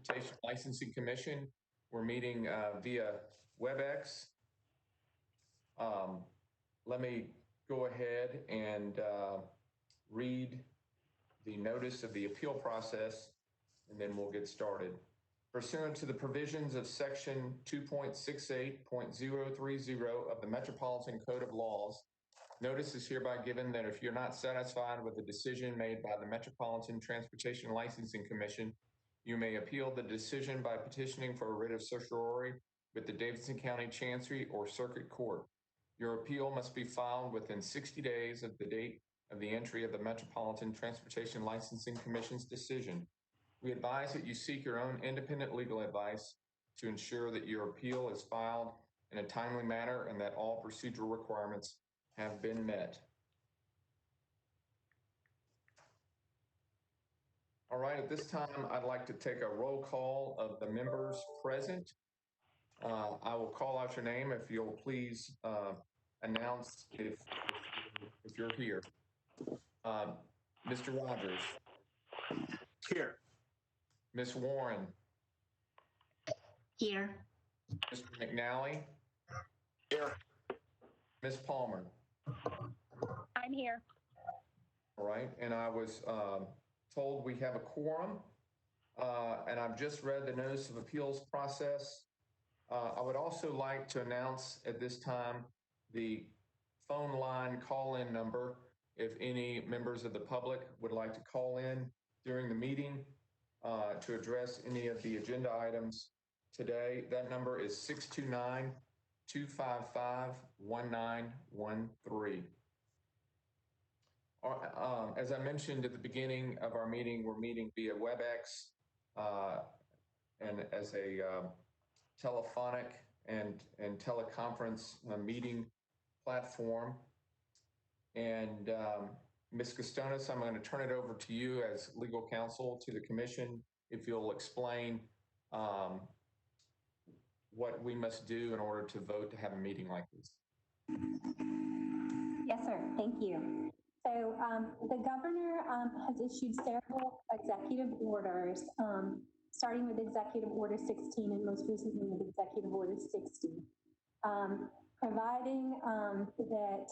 Transportation Licensing Commission. We're meeting via WebEx. Let me go ahead and read the notice of the appeal process, and then we'll get started. Pursuant to the provisions of Section 2.68.030 of the Metropolitan Code of Laws, notice is hereby given that if you're not satisfied with the decision made by the Metropolitan Transportation Licensing Commission, you may appeal the decision by petitioning for a writ of certiorari with the Davidson County Chancery or Circuit Court. Your appeal must be filed within 60 days of the date of the entry of the Metropolitan Transportation Licensing Commission's decision. We advise that you seek your own independent legal advice to ensure that your appeal is filed in a timely manner and that all procedural requirements have been met. All right, at this time, I'd like to take a roll call of the members present. I will call out your name if you'll please announce if you're here. Mr. Rogers. Here. Ms. Warren. Here. Mr. McNally. Here. Ms. Palmer. I'm here. All right, and I was told we have a quorum, and I've just read the notice of appeals process. I would also like to announce at this time the phone line call-in number if any members of the public would like to call in during the meeting to address any of the agenda items today. That number is 629-255-1913. As I mentioned at the beginning of our meeting, we're meeting via WebEx and as a telephonic and teleconference meeting platform. And Ms. Costonis, I'm going to turn it over to you as legal counsel to the commission if you'll explain what we must do in order to vote to have a meeting like this. Yes, sir. Thank you. So the governor has issued several executive orders, starting with Executive Order 16 and most recently with Executive Order 60, providing that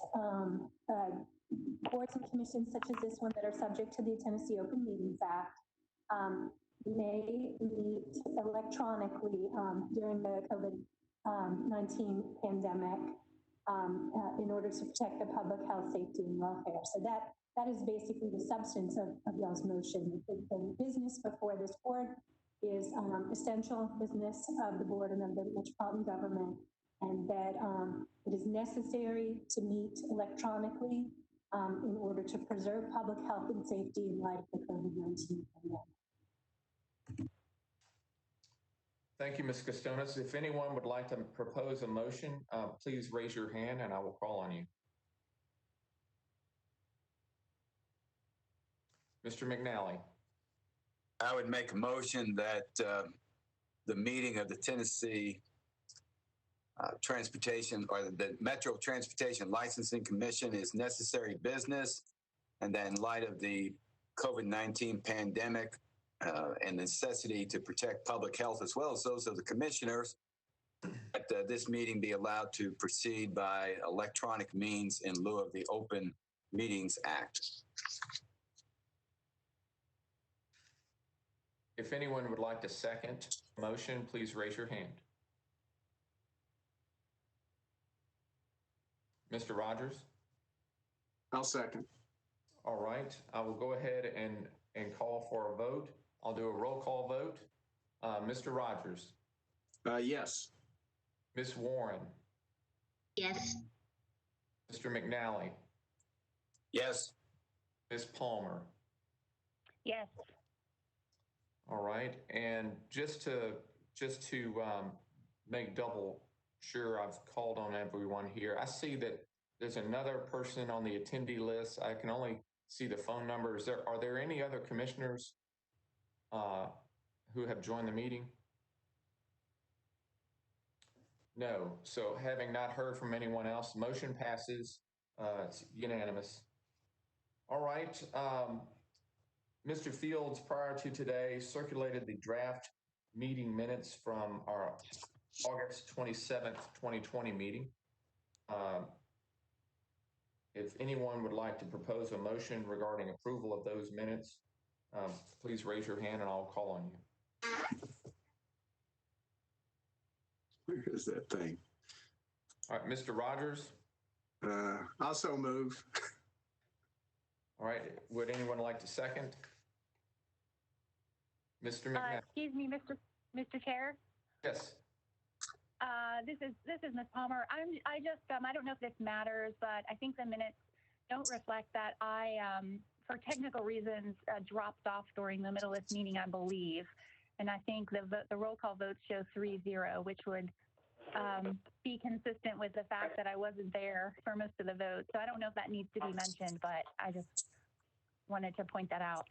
boards and commissions such as this one that are subject to the Tennessee Open Meetings Act may meet electronically during the COVID-19 pandemic in order to protect the public health, safety, and welfare. So that is basically the substance of y'all's motion. The business before this board is essential business of the board and of the metropolitan government, and that it is necessary to meet electronically in order to preserve public health and safety in light of the COVID-19 pandemic. Thank you, Ms. Costonis. If anyone would like to propose a motion, please raise your hand and I will call on you. Mr. McNally. I would make a motion that the meeting of the Tennessee Transportation or the Metro Transportation Licensing Commission is necessary business, and that in light of the COVID-19 pandemic and necessity to protect public health as well as those of the commissioners, that this meeting be allowed to proceed by electronic means in lieu of the Open Meetings Act. If anyone would like to second the motion, please raise your hand. Mr. Rogers? I'll second. All right, I will go ahead and call for a vote. I'll do a roll call vote. Mr. Rogers? Yes. Ms. Warren? Yes. Mr. McNally? Yes. Ms. Palmer? Yes. All right, and just to make double sure I've called on everyone here, I see that there's another person on the attendee list. I can only see the phone number. Are there any other commissioners who have joined the meeting? No. So having not heard from anyone else, motion passes. It's unanimous. All right. Mr. Fields, prior to today, circulated the draft meeting minutes from our August 27th, 2020 meeting. If anyone would like to propose a motion regarding approval of those minutes, please raise your hand and I'll call on you. Where is that thing? All right, Mr. Rogers. Also move. All right, would anyone like to second? Mr. McNabb? Excuse me, Mr. Chair. Yes. This is Ms. Palmer. I don't know if this matters, but I think the minutes don't reflect that I, for technical reasons, dropped off during the middle of this meeting, I believe. And I think the roll call votes show 3-0, which would be consistent with the fact that I wasn't there for most of the votes. So I don't know if that needs to be mentioned, but I just wanted to point that out.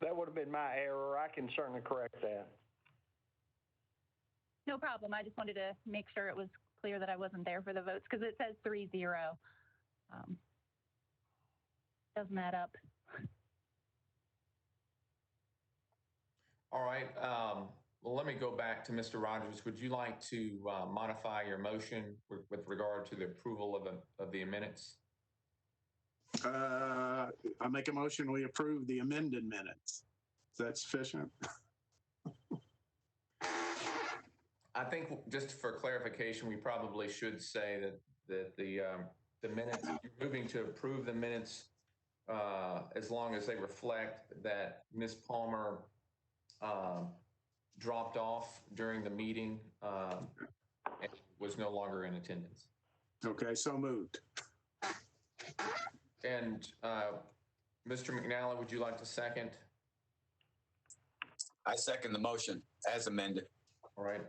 That would have been my error. I can certainly correct that. No problem. I just wanted to make sure it was clear that I wasn't there for the votes because it says 3-0. Doesn't add up. All right. Well, let me go back to Mr. Rogers. Would you like to modify your motion with regard to the approval of the minutes? I make a motion, we approve the amended minutes. Is that sufficient? I think just for clarification, we probably should say that the minutes, you're moving to approve the minutes as long as they reflect that Ms. Palmer dropped off during the meeting and was no longer in attendance. Okay, so moved. And Mr. McNally, would you like to second? I second the motion as amended. All right.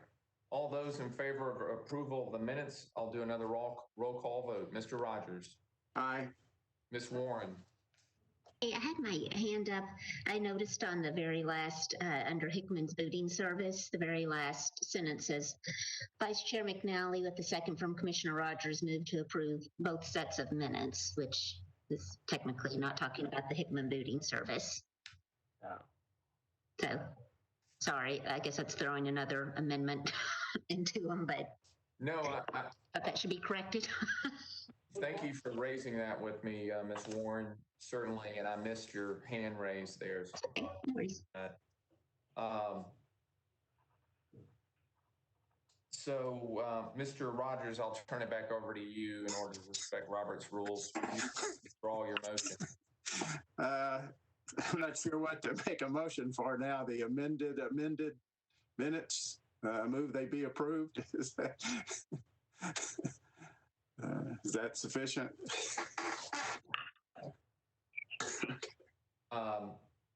All those in favor of approval of the minutes, I'll do another roll call vote. Mr. Rogers. Aye. Ms. Warren. Hey, I had my hand up. I noticed on the very last, under Hickman's booting service, the very last sentence says, Vice Chair McNally with the second from Commissioner Rogers moved to approve both sets of minutes, which is technically not talking about the Hickman booting service. Oh. So, sorry, I guess that's throwing another amendment into them, but No, I that should be corrected. thank you for raising that with me, Ms. Warren, certainly, and I missed your hand raised there. Okay, no worries. Mr. Rogers, I'll turn it back over to you in order to respect Robert's rules. Withdraw your motion. I'm not sure what to make a motion for now. The amended minutes, move they be approved. Is that sufficient?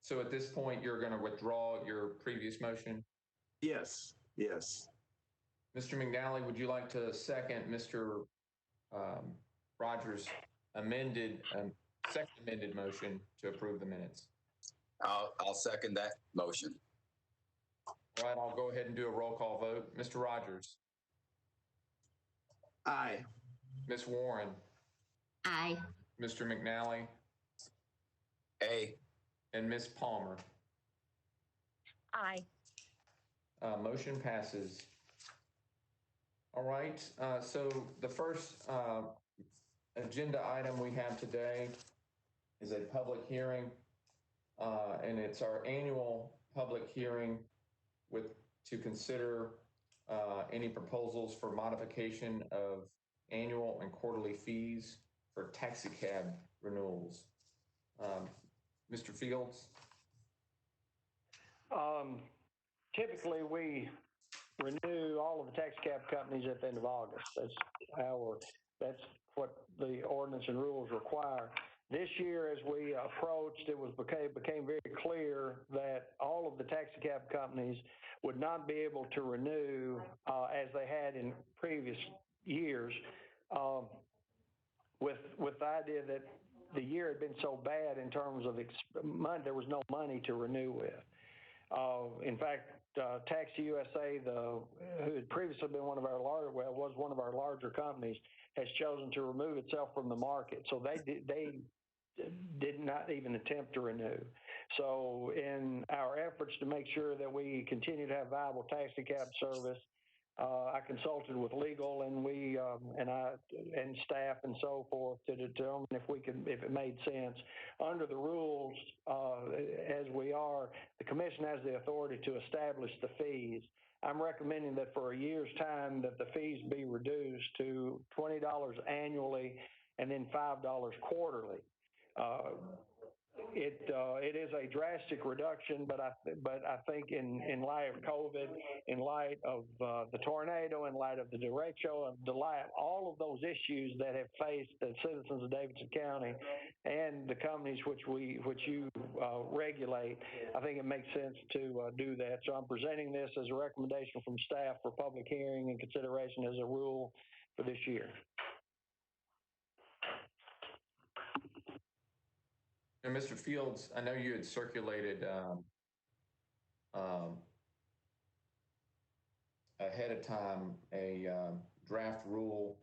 So at this point, you're going to withdraw your previous motion? Yes, yes. Mr. McNally, would you like to second Mr. Rogers' second amended motion to approve the minutes? I'll second that motion. All right, I'll go ahead and do a roll call vote. Mr. Rogers. Aye. Ms. Warren. Aye. Mr. McNally. A. And Ms. Palmer. Aye. Motion passes. All right, so the first agenda item we have today is a public hearing, and it's our annual public hearing to consider any proposals for modification of annual and quarterly fees for taxi cab renewals. Mr. Fields? Typically, we renew all of the taxi cab companies at the end of August. That's what the ordinance and rules require. This year, as we approached, became very clear that all of the taxi cab companies would not be able to renew as they had in previous years, with the idea that the year had been so bad in terms of money, there was no money to renew with. In fact, Taxi USA, who had previously been was one of our larger companies, has chosen to remove itself from the market. So they did not even attempt to renew. So in our efforts to make sure that we continue to have viable taxi cab service, I consulted with legal and we and staff and so forth to determine if it made sense. Under the rules, as we are, the commission has the authority to establish the fees. I'm recommending that for a year's time that the fees be reduced to $20 annually and then $5 quarterly. It is a drastic reduction, but I think in light of COVID, in light of the tornado, in light of the derecho, of the light, all of those issues that have faced the citizens of Davidson County and the companies which you regulate, I think it makes sense to do that. So I'm presenting this as a recommendation from staff for public hearing and consideration as a rule for this year. And Mr. Fields, I know you had circulated ahead of time a draft rule.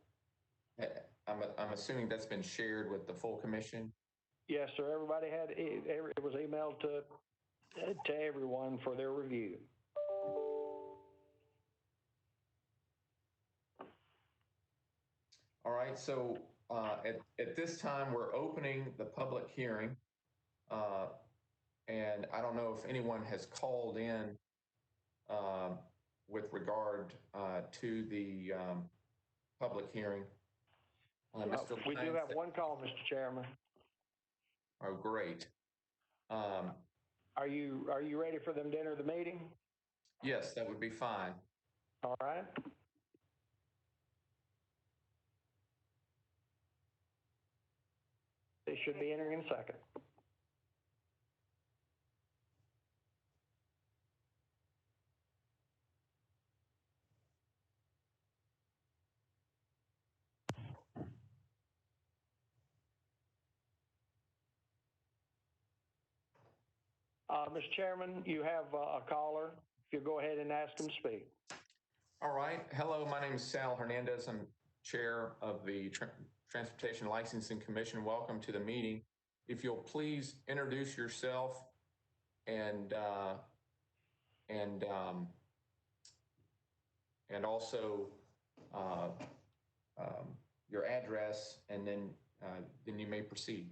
I'm assuming that's been shared with the full commission. Yes, sir. Everybody had it was emailed to everyone for their review. All right. So at this time, we're opening the public hearing. And I don't know if anyone has called in with regard to the public hearing. We do have one call, Mr. Chairman. Oh, great. Are you ready for them to enter the meeting? Yes, that would be fine. All right. They should be entering in a second. Mr. Chairman, you have a caller. If you'll go ahead and ask him to speak. All right. Hello, my name is Sal Hernandez. I'm chair of the Transportation Licensing Commission. Welcome to the meeting. If you'll please introduce yourself and also your address, and then you may proceed.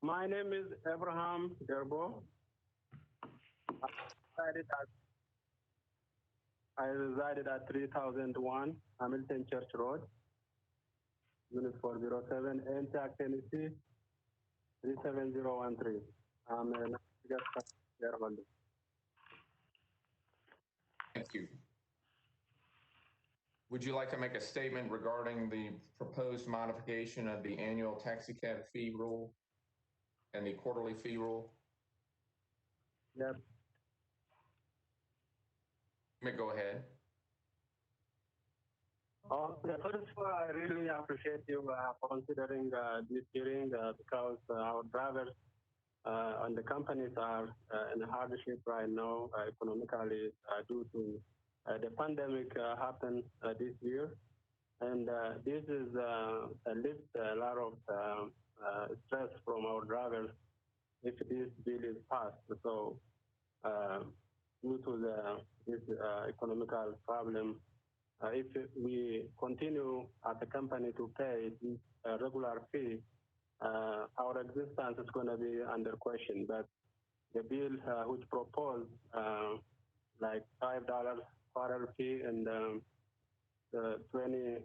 My name is Abraham Gerbo. I resided at 3001 Hamilton Church Road, Unit 407, Antioch, Tennessee, 37013. I'm a shareholder. Thank you. Would you like to make a statement regarding the proposed modification of the annual taxi cab fee rule and the quarterly fee rule? Yes. You may go ahead. First of all, I really appreciate you considering this hearing because our drivers and the companies are in hardship right now economically due to the pandemic happened this year. And this is lift a lot of stress from our drivers if this bill is passed. So due to this economical problem, if we continue as a company to pay this regular fee, our existence is going to be under question. But the bill which proposed like $5 quarter fee and the $20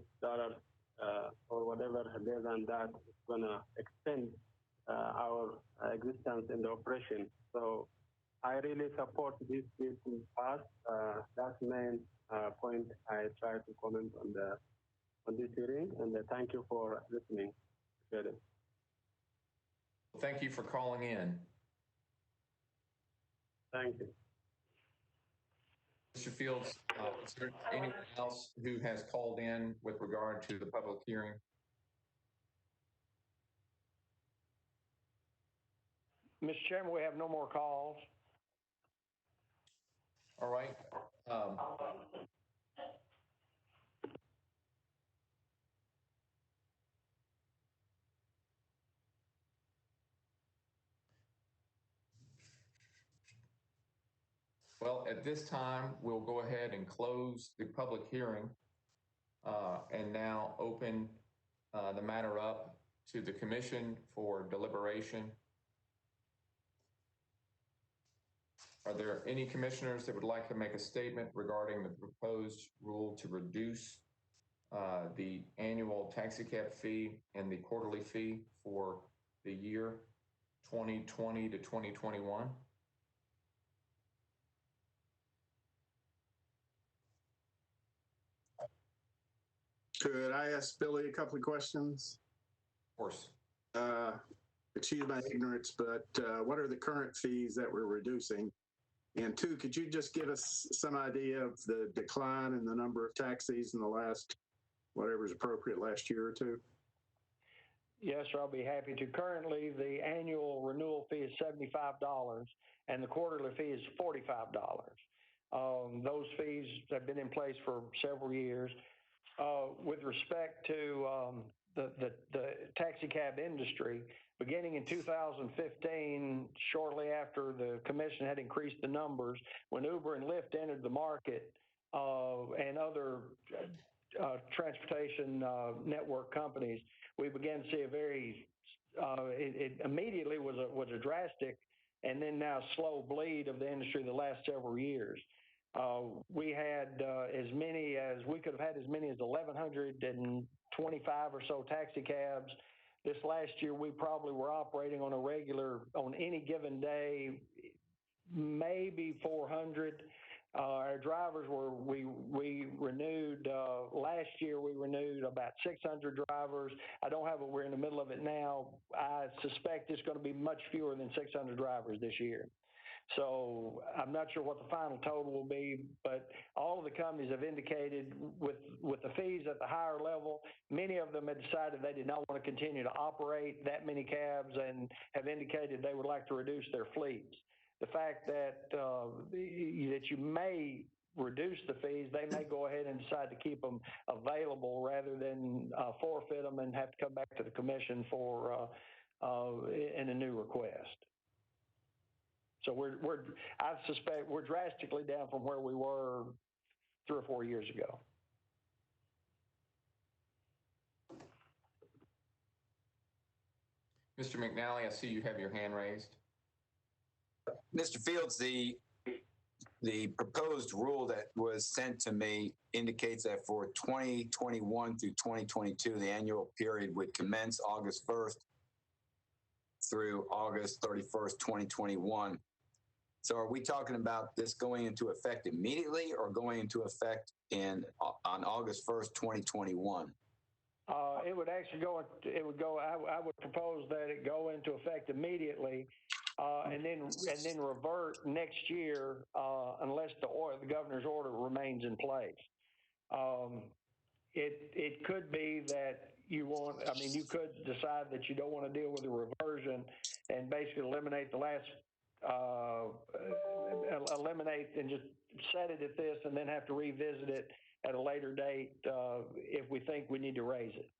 or whatever less than that is going to extend our existence in the operation. So I really support this bill to pass. That's the main point I try to comment on this hearing, and thank you for listening. Appreciate it. Thank you for calling in. Thank you. Mr. Fields, is there anyone else who has called in with regard to the public hearing? Mr. Chairman, we have no more calls. All right. Well, at this time, we'll go ahead and close the public hearing and now open the matter up to the commission for deliberation. Are there any commissioners that would like to make a statement regarding the proposed rule to reduce the annual taxi cab fee and the quarterly fee for the year 2020 to 2021? Could I ask Billy a couple of questions? Of course. Excuse my ignorance, but what are the current fees that we're reducing? And two, could you just give us some idea of the decline in the number of taxis in the last, whatever's appropriate, last year or two? Yes, sir, I'll be happy to. Currently, the annual renewal fee is $75 and the quarterly fee is $45. Those fees have been in place for several years. With respect to the taxi cab industry, beginning in 2015, shortly after the commission had increased the numbers, when Uber and Lyft entered the market and other transportation network companies, we began to see a very, it immediately was a drastic and then now slow bleed of the industry the last several years. We had as many as, we could have had as many as 1,125 or so taxi cabs. This last year, we probably were operating on a regular, on any given day, maybe 400. Our drivers were, we renewed, last year we renewed about 600 drivers. I don't have it, we're in the middle of it now. I suspect it's going to be much fewer than 600 drivers this year. So I'm not sure what the final total will be, but all of the companies have indicated with the fees at the higher level, many of them had decided they did not want to continue to operate that many cabs and have indicated they would like to reduce their fleets. The fact that that you may reduce the fees, they may go ahead and decide to keep them available rather than forfeit them and have to come back to the commission for in a new request. So I suspect we're drastically down from where we were 3 or 4 years ago. Mr. McNally, I see you have your hand raised. Mr. Fields, the proposed rule that was sent to me indicates that for 2021 through 2022, the annual period would commence August 1st through August 31st, 2021. So are we talking about this going into effect immediately or going into effect on August 1st, 2021? It would actually go, I would propose that it go into effect immediately and then revert next year unless the governor's order remains in place. It could be that you could decide that you don't want to deal with the reversion and basically eliminate the last, eliminate and just set it at this and then have to revisit it at a later date if we think we need to raise it.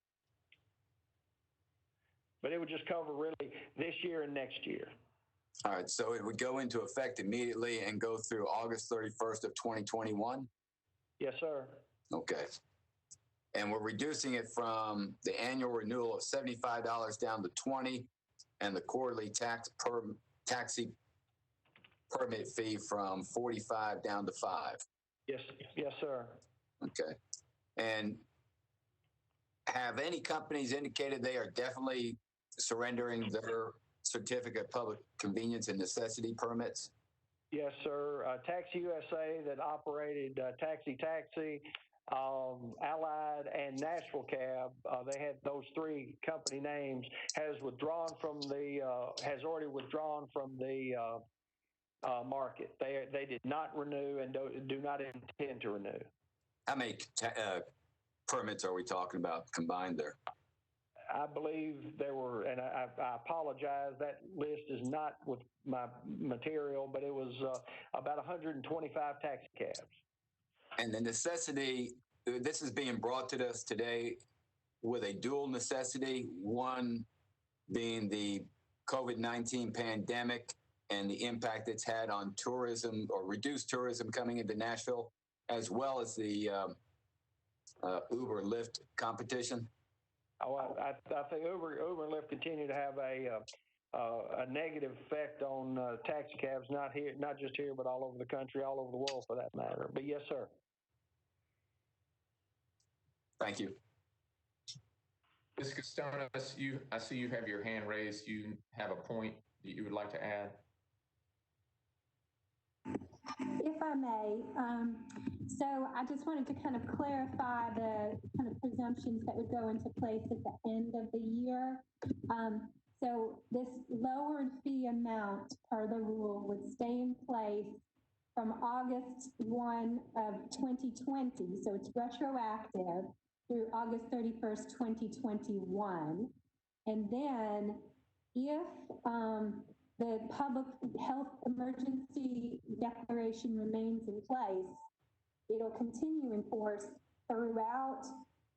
But it would just cover really this year and next year. All right, so it would go into effect immediately and go through August 31st of 2021? Yes, sir. Okay. And we're reducing it from the annual renewal of $75 down to $20 and the quarterly taxi permit fee from $45 down to $5. Yes, sir. Okay. And have any companies indicated they are definitely surrendering their certificate of public convenience and necessity permits? Yes, sir. Taxi USA that operated Taxi, Allied, and Nashville Cab, they had those 3 company names, has already withdrawn from the market. They did not renew and do not intend to renew. How many permits are we talking about combined there? I believe there were, and I apologize, that list is not with my material, but it was about 125 taxi cabs. And the necessity, this is being brought to us today with a dual necessity, one being the COVID-19 pandemic and the impact it's had on tourism or reduced tourism coming into Nashville, as well as the Uber Lyft competition? Oh, I think Uber and Lyft continue to have a negative effect on taxi cabs, not just here, but all over the country, all over the world for that matter. But yes, sir. Thank you. Ms. Costonas, I see you have your hand raised. You have a point that you would like to add? If I may, so I just wanted to kind of clarify the kind of presumptions that would go into place at the end of the year. So this lowered fee amount per the rule would stay in place from August 1 of 2020. So it's retroactive through August 31st, 2021. And then if the public health emergency declaration remains in place, it'll continue in force throughout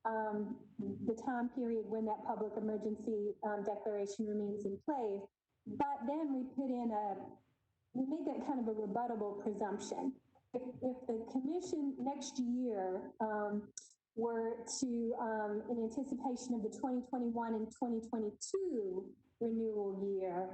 the time period when that public emergency declaration remains in place. But then we made that kind of a rebuttable presumption. If the commission next year were to, in anticipation of the 2021 and 2022 renewal year,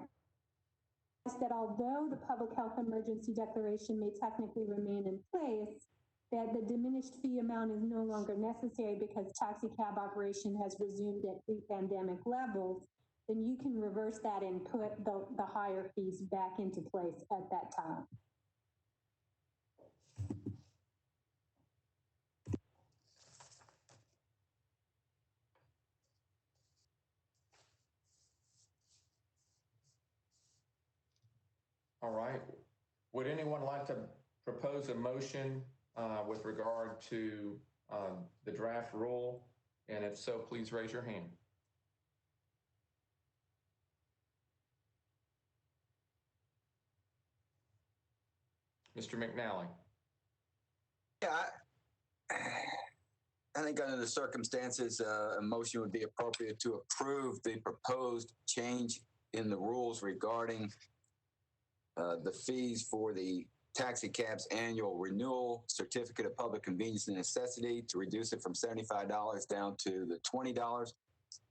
that although the public health emergency declaration may technically remain in place, that the diminished fee amount is no longer necessary because taxi cab operation has resumed at pre-pandemic levels, then you can reverse that and put the higher fees back into place at that time. All right. Would anyone like to propose a motion with regard to the draft rule? And if so, please raise your hand. Mr. McNally. Yeah, I think under the circumstances, a motion would be appropriate to approve the proposed change in the rules regarding the fees for the taxi cab's annual renewal certificate of public convenience and necessity, to reduce it from $75 down to the $20,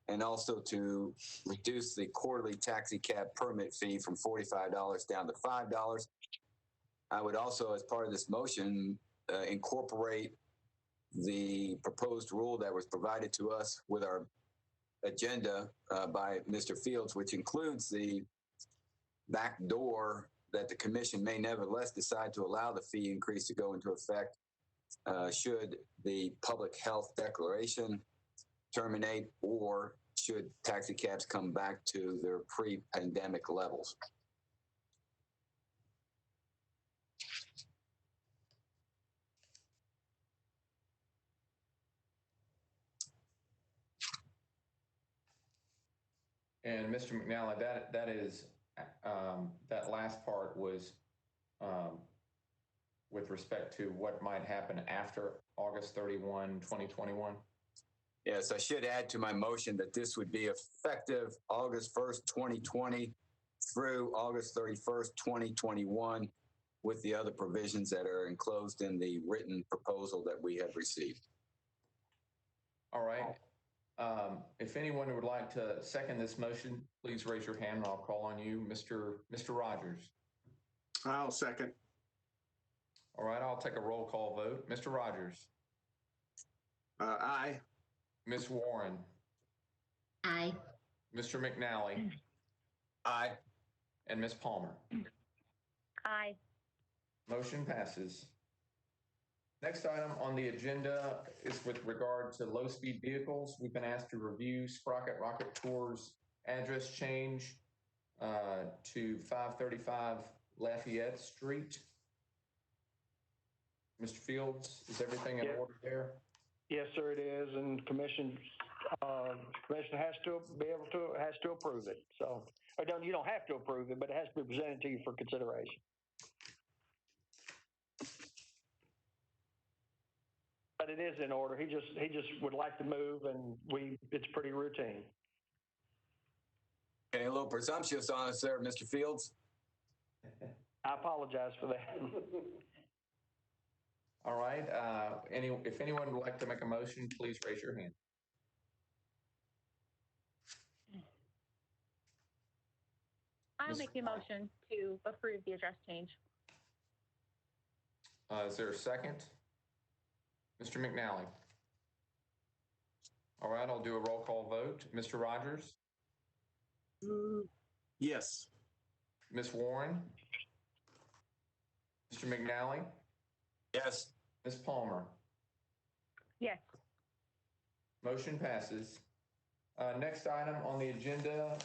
and also to reduce the quarterly taxi cab permit fee from $45 down to $5. I would also, as part of this motion, incorporate the proposed rule that was provided to us with our agenda by Mr. Fields, which includes the back door that the commission may nevertheless decide to allow the fee increase to go into effect should the public health declaration terminate, or should taxi cabs come back to their pre-pandemic levels. And Mr. McNally, that is that last part was with respect to what might happen after August 31, 2021. Yes, I should add to my motion that this would be effective August 1st, 2020 through August 31st, 2021, with the other provisions that are enclosed in the written proposal that we have received. All right. If anyone would like to second this motion, please raise your hand and I'll call on you. Mr. Rogers. I'll second. All right, I'll take a roll call vote. Mr. Rogers. Aye. Ms. Warren. Aye. Mr. McNally. Aye. And Ms. Palmer. Aye. Motion passes. Next item on the agenda is with regard to low-speed vehicles. We've been asked to review Sprocket Rocket Tour's address change to 535 Lafayette Street. Mr. Fields, is everything in order there? Yes, sir, it is, and commission has to approve it. So, you don't have to approve it, but it has to be presented to you for consideration. But it is in order. He just would like to move, and it's pretty routine. Getting a little presumptuous on us there, Mr. Fields. I apologize for that. All right, if anyone would like to make a motion, please raise your hand. I'll Ms. make the motion to approve the address change. Is there a second? Mr. McNally? All right, I'll do a roll call vote. Mr. Rogers? Yes. Ms. Warren? Mr. McNally? Yes. Ms. Palmer? Yes. Motion passes. Next item on the agenda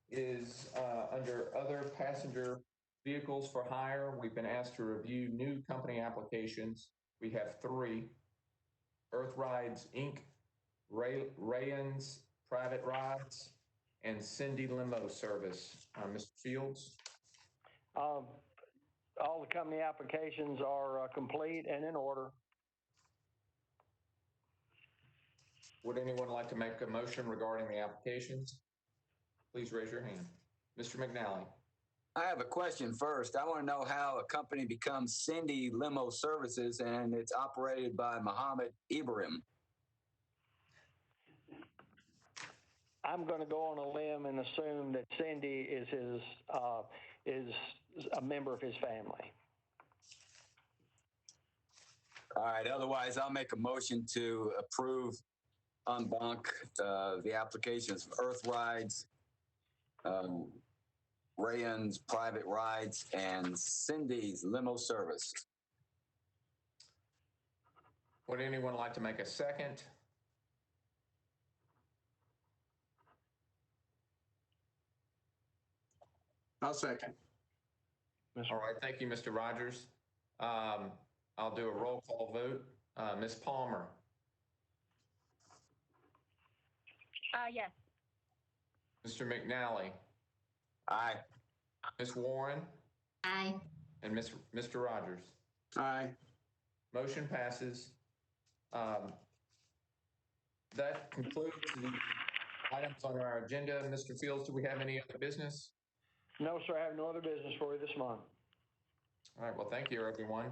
is under other passenger vehicles for hire. We've been asked to review new company applications. We have 3: Earth Rides Inc., Rayans Private Rides, and Cindy Limo Service. Mr. Fields? All the company applications are complete and in order. Would anyone like to make a motion regarding the applications? Please raise your hand. Mr. McNally? I have a question first. I want to know how a company becomes Cindy Limo Services and it's operated by Muhammad Ibrahim. I'm going to go on a limb and assume that Cindy is a member of his family. All right. Otherwise, I'll make a motion to approve en banc the applications of Earth Rides, Rayans Private Rides, and Cindy's Limo Service. Would anyone like to make a second? I'll second. All right, thank you, Mr. Rogers. I'll do a roll call vote. Ms. Palmer? Yes. Mr. McNally? Aye. Ms. Warren? Aye. And Mr. Rogers? Aye. Motion passes. That concludes the items on our agenda. Mr. Fields, do we have any other business? No, sir, I have no other business for you this month. All right, well, thank you, everyone.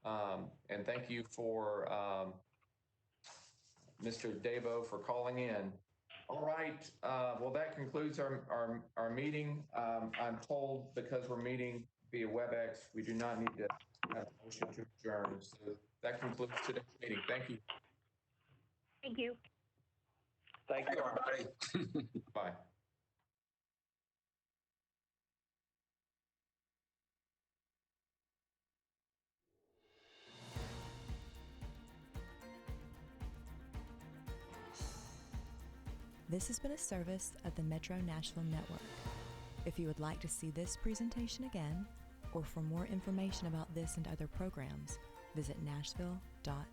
And thank you for Mr. Davo for calling in. All right, well, that concludes our meeting. I'm told because we're meeting via WebEx, we do not need to have a motion to adjourn. So that concludes today's meeting. Thank you. Thank you. Thank you, everybody. Bye. This has been a service of the Metro Nashville Network. If you would like to see this presentation again, or for more information about this and other programs, visit nashville.org.